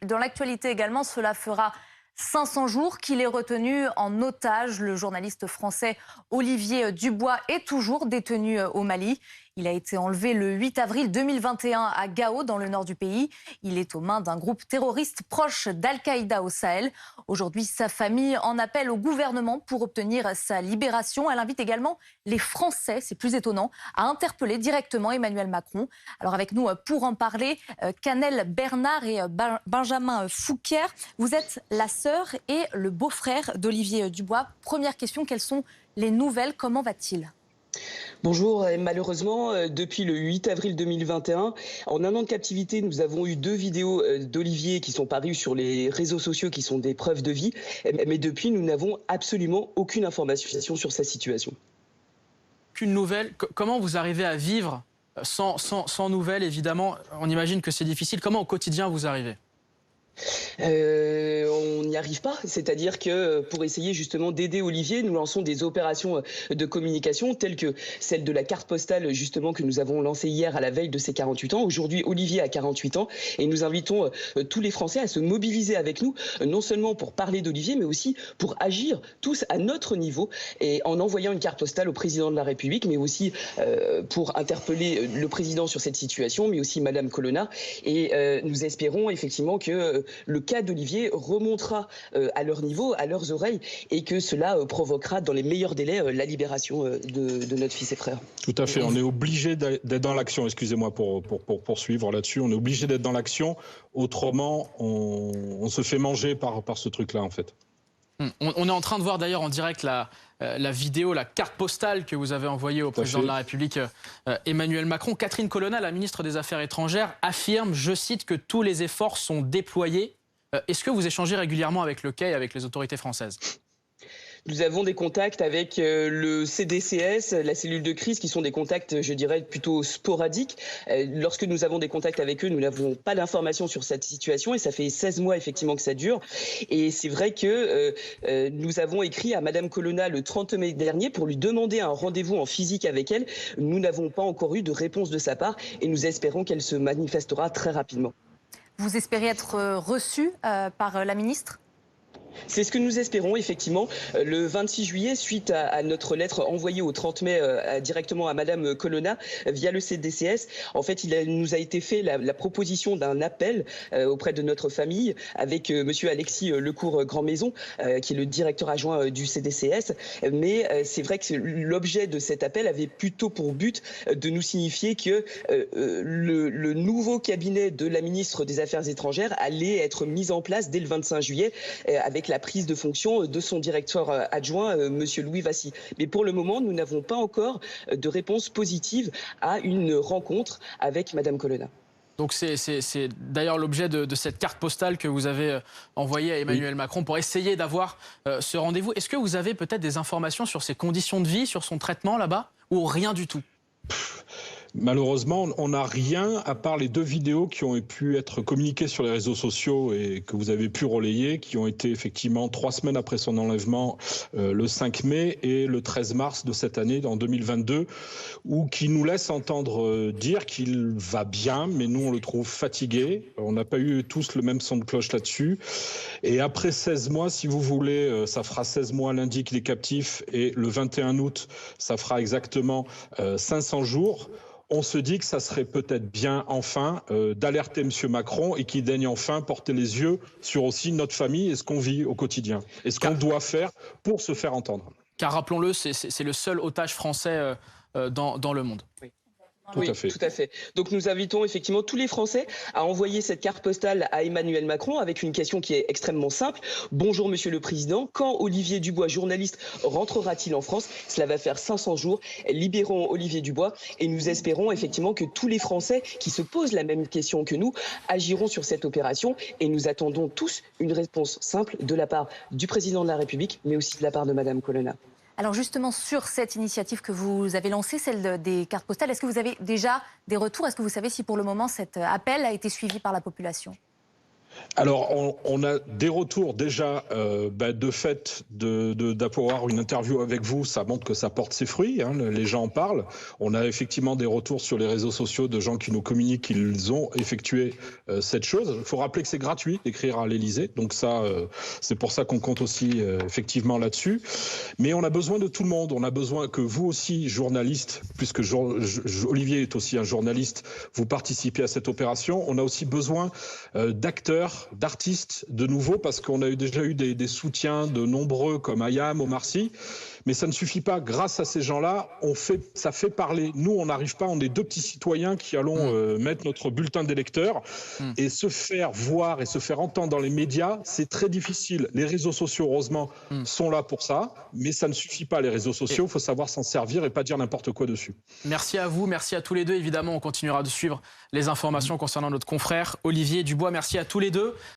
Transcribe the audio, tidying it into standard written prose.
Dans l'actualité également, cela fera 500 jours qu'il est retenu en otage. Le journaliste français Olivier Dubois est toujours détenu au Mali. Il a été enlevé le 8 avril 2021 à Gao, dans le nord du pays. Il est aux mains d'un groupe terroriste proche d'Al-Qaïda au Sahel. Aujourd'hui, sa famille en appelle au gouvernement pour obtenir sa libération. Elle invite également les Français, c'est plus étonnant, à interpeller directement Emmanuel Macron. Alors avec nous pour en parler, Canel Bernard et Benjamin Fouquier. Vous êtes la sœur et le beau-frère d'Olivier Dubois. Première question, quelles sont les nouvelles? Comment va-t-il ? Bonjour, malheureusement, depuis le 8 avril 2021, en un an de captivité, nous avons eu 2 vidéos d'Olivier qui sont parues sur les réseaux sociaux qui sont des preuves de vie. Mais depuis, nous n'avons absolument aucune information sur sa situation. Aucune nouvelle. Comment vous arrivez à vivre sans nouvelles, évidemment? On imagine que c'est difficile. Comment au quotidien vous arrivez? On n'y arrive pas, c'est-à-dire que pour essayer justement d'aider Olivier, nous lançons des opérations de communication telles que celle de la carte postale justement que nous avons lancée hier à la veille de ses 48 ans. Aujourd'hui, Olivier a 48 ans et nous invitons tous les Français à se mobiliser avec nous, non seulement pour parler d'Olivier, mais aussi pour agir tous à notre niveau et en envoyant une carte postale au président de la République, mais aussi pour interpeller le président sur cette situation, mais aussi Madame Colonna. Et nous espérons effectivement que le cas d'Olivier remontera à leur niveau, à leurs oreilles, et que cela provoquera dans les meilleurs délais la libération de notre fils et frère. Tout à fait, on est obligé d'être dans l'action, excusez-moi pour poursuivre là-dessus, on est obligé d'être dans l'action, autrement on se fait manger par ce truc-là en fait. On est en train de voir d'ailleurs en direct la vidéo, la carte postale que vous avez envoyée au président de la République Emmanuel Macron. Catherine Colonna, la ministre des Affaires étrangères, affirme, je cite, que tous les efforts sont déployés. Est-ce que vous échangez régulièrement avec le quai et avec les autorités françaises ? Nous avons des contacts avec le CDCS, la cellule de crise, qui sont des contacts, je dirais, plutôt sporadiques. Lorsque nous avons des contacts avec eux, nous n'avons pas d'informations sur cette situation et ça fait 16 mois effectivement que ça dure. Et c'est vrai que nous avons écrit à Madame Colonna le 30 mai dernier pour lui demander un rendez-vous en physique avec elle. Nous n'avons pas encore eu de réponse de sa part et nous espérons qu'elle se manifestera très rapidement. Vous espérez être reçu par la ministre ? C'est ce que nous espérons, effectivement. Le 26 juillet, suite à notre lettre envoyée au 30 mai directement à Madame Colonna via le CDCS, en fait, nous a été fait la proposition d'un appel auprès de notre famille avec Monsieur Alexis Lecourt-Grandmaison, qui est le directeur adjoint du CDCS. Mais c'est vrai que l'objet de cet appel avait plutôt pour but de nous signifier que le nouveau cabinet de la ministre des Affaires étrangères allait être mis en place dès le 25 juillet avec la prise de fonction de son directeur adjoint, Monsieur Louis Vassy. Mais pour le moment, nous n'avons pas encore de réponse positive à une rencontre avec Madame Colonna. Donc c'est d'ailleurs l'objet de cette carte postale que vous avez envoyée à Emmanuel Macron pour essayer d'avoir ce rendez-vous. Est-ce que vous avez peut-être des informations sur ses conditions de vie, sur son traitement là-bas, ou rien du tout ? Malheureusement, on n'a rien à part les 2 vidéos qui ont pu être communiquées sur les réseaux sociaux et que vous avez pu relayer, qui ont été effectivement 3 semaines après son enlèvement, le 5 mai et le 13 mars de cette année, en 2022, où qui nous laissent entendre dire qu'il va bien, mais nous on le trouve fatigué. On n'a pas eu tous le même son de cloche là-dessus. Et après 16 mois, si vous voulez, ça fera 16 mois lundi qu'il est captif et le 21 août, ça fera exactement 500 jours. On se dit que ça serait peut-être bien enfin d'alerter M. Macron et qu'il daigne enfin porter les yeux sur aussi notre famille et ce qu'on vit au quotidien. Et ce qu'on doit faire pour se faire entendre. Car rappelons-le, c'est le seul otage français dans le monde. Oui. Tout à fait. Donc nous invitons effectivement tous les Français à envoyer cette carte postale à Emmanuel Macron avec une question qui est extrêmement simple. Bonjour Monsieur le Président, quand Olivier Dubois, journaliste, rentrera-t-il en France? Cela va faire 500 jours. Libérons Olivier Dubois et nous espérons effectivement que tous les Français qui se posent la même question que nous agiront sur cette opération et nous attendons tous une réponse simple de la part du Président de la République, mais aussi de la part de Madame Colonna. Alors justement, sur cette initiative que vous avez lancée, celle des cartes postales, est-ce que vous avez déjà des retours? Est-ce que vous savez si pour le moment cet appel a été suivi par la population? Alors, on a des retours déjà de fait d'avoir une interview avec vous. Ça montre que ça porte ses fruits. Hein, les gens en parlent. On a effectivement des retours sur les réseaux sociaux de gens qui nous communiquent qu'ils ont effectué cette chose. Il faut rappeler que c'est gratuit d'écrire à l'Élysée. Donc ça, c'est pour ça qu'on compte aussi effectivement là-dessus. Mais on a besoin de tout le monde. On a besoin que vous aussi, journalistes, puisque Olivier est aussi un journaliste, vous participez à cette opération. On a aussi besoin d'acteurs, d'artistes de nouveau, parce qu'on a déjà eu des soutiens de nombreux comme Ayam, Omar Sy, mais ça ne suffit pas. Grâce à ces gens-là, ça fait parler. Nous, on n'arrive pas, on est deux petits citoyens qui allons mettre notre bulletin d'électeur et se faire voir et se faire entendre dans les médias, c'est très difficile. Les réseaux sociaux, heureusement, sont là pour ça, mais ça ne suffit pas, les réseaux sociaux. Il faut savoir s'en servir et pas dire n'importe quoi dessus. Merci à vous, merci à tous les deux. Évidemment, on continuera de suivre les informations concernant notre confrère Olivier Dubois. Merci à tous les deux.